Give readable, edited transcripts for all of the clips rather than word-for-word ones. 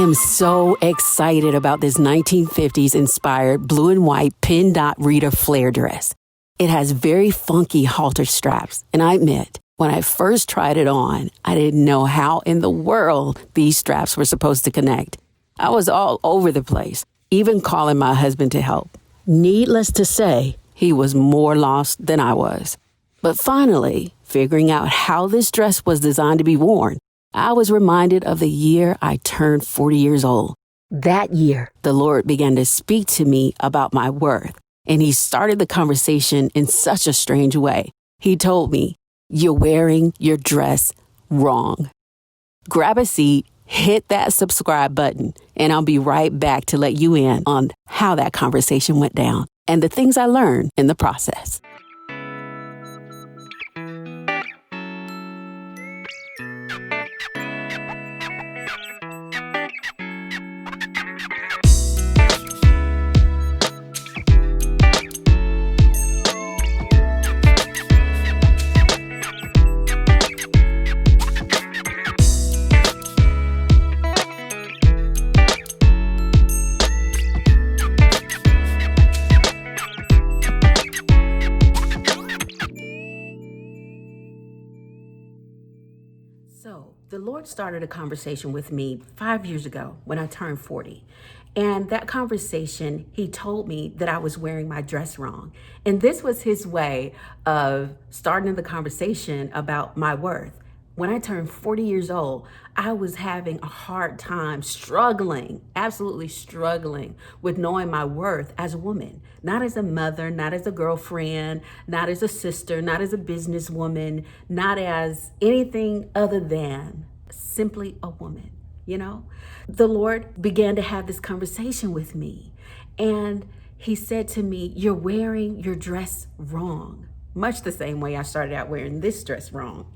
am so excited about this 1950s inspired blue and white pin dot Rita flare dress. It has very funky halter straps, and I admit, when I first tried it on, I didn't know how in the world these straps were supposed to connect. I was all over the place, even calling my husband to help. Needless to say, he was more lost than I was. But finally, figuring out how this dress was designed to be worn, I was reminded of the year I turned 40 years old. That year, the Lord began to speak to me about my worth, and he started the conversation in such a strange way. He told me, "You're wearing your dress wrong." Grab a seat, hit that subscribe button, and I'll be right back to let you in on how that conversation went down and the things I learned in the process. So the Lord started a conversation with me 5 years ago when I turned 40. And that conversation, he told me that I was wearing my dress wrong. And this was his way of starting the conversation about my worth. When I turned 40 years old, I was having a hard time struggling, absolutely struggling with knowing my worth as a woman, not as a mother, not as a girlfriend, not as a sister, not as a businesswoman, not as anything other than simply a woman, you know? The Lord began to have this conversation with me, and he said to me, "You're wearing your dress wrong," much the same way I started out wearing this dress wrong.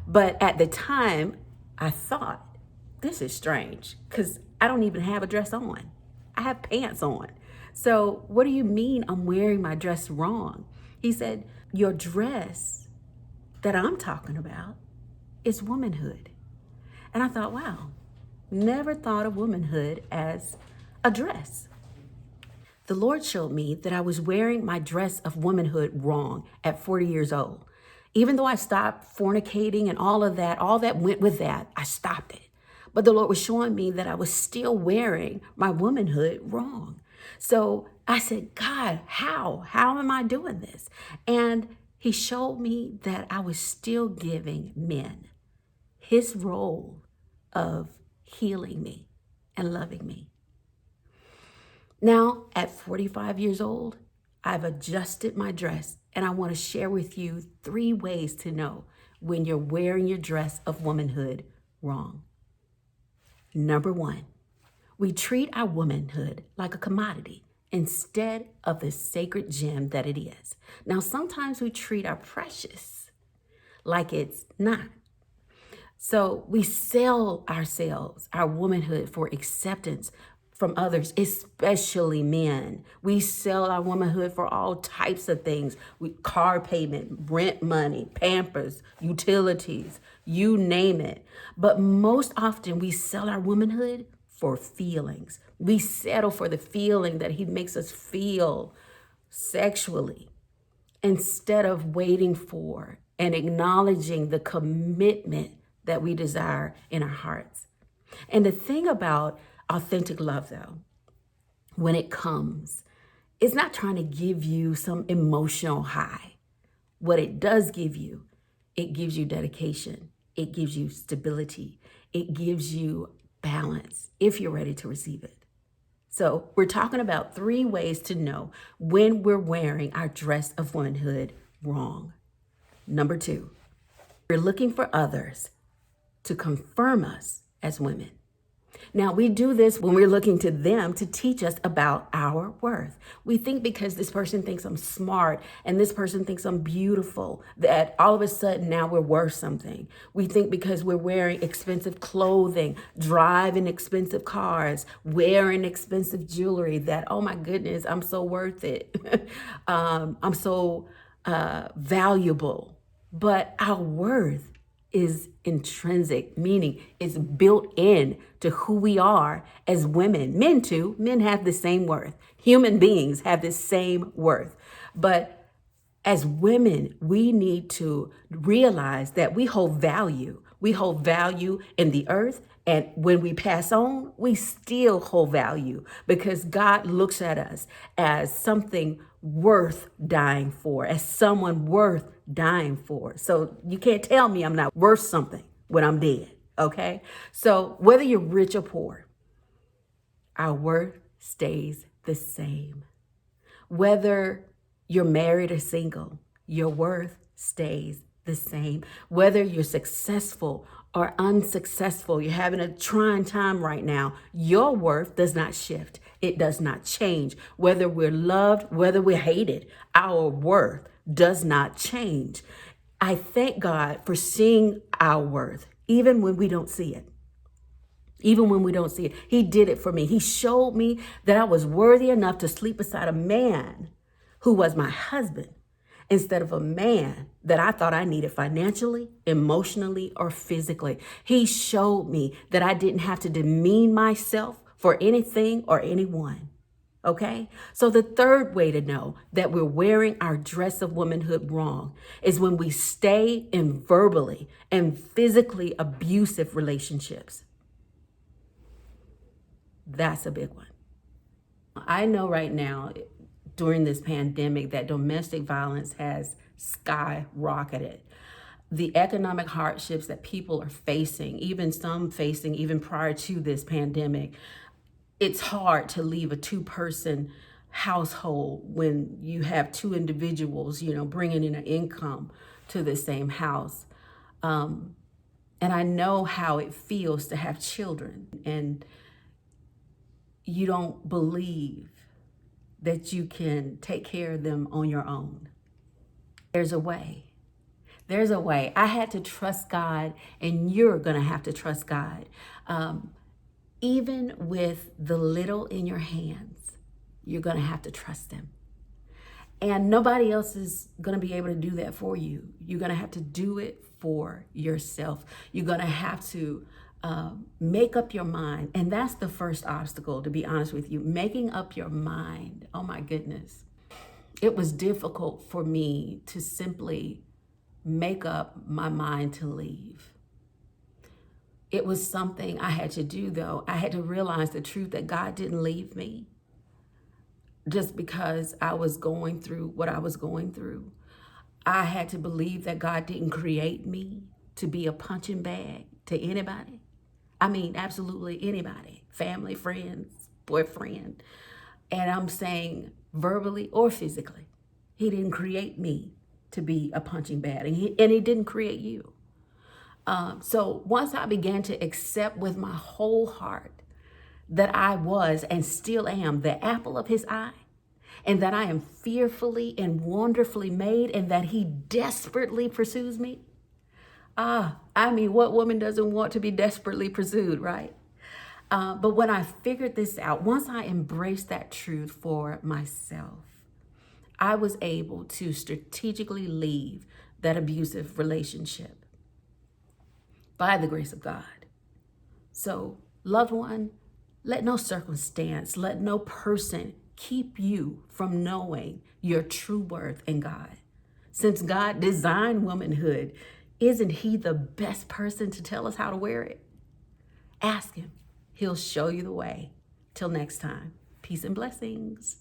But at the time, I thought, this is strange because I don't even have a dress on. I have pants on. So what do you mean I'm wearing my dress wrong? He said, your dress that I'm talking about is womanhood. And I thought, wow, never thought of womanhood as a dress. The Lord showed me that I was wearing my dress of womanhood wrong at 40 years old. Even though I stopped fornicating and all that went with that, I stopped it. But the Lord was showing me that I was still wearing my womanhood wrong. So I said, God, how? How am I doing this? And he showed me that I was still giving men his role of healing me and loving me. Now, at 45 years old, I've adjusted my dress, and I want to share with you 3 ways to know when you're wearing your dress of womanhood wrong. Number 1, we treat our womanhood like a commodity instead of the sacred gem that it is. Now, sometimes we treat our precious like it's not. So we sell ourselves, our womanhood, for acceptance from others, especially men. We sell our womanhood for all types of things. Car payment, rent money, Pampers, utilities, you name it. But most often we sell our womanhood for feelings. We settle for the feeling that he makes us feel sexually instead of waiting for and acknowledging the commitment that we desire in our hearts. And the thing about authentic love, though, when it comes, it's not trying to give you some emotional high. What it does give you, it gives you dedication. It gives you stability. It gives you balance if you're ready to receive it. So we're talking about 3 ways to know when we're wearing our dress of womanhood wrong. Number 2, we're looking for others to confirm us as women. Now, we do this when we're looking to them to teach us about our worth. We think because this person thinks I'm smart and this person thinks I'm beautiful, that all of a sudden now we're worth something. We think because we're wearing expensive clothing, driving expensive cars, wearing expensive jewelry, that, oh my goodness, I'm so worth it. I'm so valuable. But our worth is intrinsic, meaning it's built in to who we are as women. Men too. Men have the same worth. Human beings have the same worth. But as women, we need to realize that we hold value. We hold value in the earth. And when we pass on, we still hold value because God looks at us as something worth dying for, as someone worth dying for. So you can't tell me I'm not worth something when I'm dead, okay? So whether you're rich or poor, our worth stays the same. Whether you're married or single, your worth stays the same. Whether you're successful or unsuccessful, you're having a trying time right now, your worth does not shift. It does not change. Whether we're loved, whether we're hated, our worth does not change. I thank God for seeing our worth, even when we don't see it. Even when we don't see it, He did it for me. He showed me that I was worthy enough to sleep beside a man who was my husband instead of a man that I thought I needed financially, emotionally, or physically. He showed me that I didn't have to demean myself for anything or anyone. Okay? So the third way to know that we're wearing our dress of womanhood wrong is when we stay in verbally and physically abusive relationships. That's a big one. I know right now, during this pandemic, that domestic violence has skyrocketed. The economic hardships that people are facing, even some facing even prior to this pandemic, it's hard to leave a two-person household when you have two individuals, bringing in an income to the same house. And I know how it feels to have children, and you don't believe that you can take care of them on your own. There's a way. There's a way. I had to trust God, and you're going to have to trust God. Even with the little in your hands, you're going to have to trust Him. And nobody else is going to be able to do that for you. You're going to have to do it for yourself. You're going to have to make up your mind. And that's the first obstacle, to be honest with you, making up your mind. Oh my goodness. It was difficult for me to simply make up my mind to leave. It was something I had to do, though. I had to realize the truth that God didn't leave me just because I was going through what I was going through. I had to believe that God didn't create me to be a punching bag to anybody. I mean, absolutely anybody, family, friends, boyfriend. And I'm saying verbally or physically, He didn't create me to be a punching bag, and He didn't create you. So once I began to accept with my whole heart that I was and still am the apple of His eye, and that I am fearfully and wonderfully made, and that He desperately pursues me. What woman doesn't want to be desperately pursued, right? But when I figured this out, once I embraced that truth for myself, I was able to strategically leave that abusive relationship by the grace of God. So, loved one, let no circumstance, let no person keep you from knowing your true worth in God. Since God designed womanhood, isn't He the best person to tell us how to wear it? Ask Him. He'll show you the way. Till next time, peace and blessings.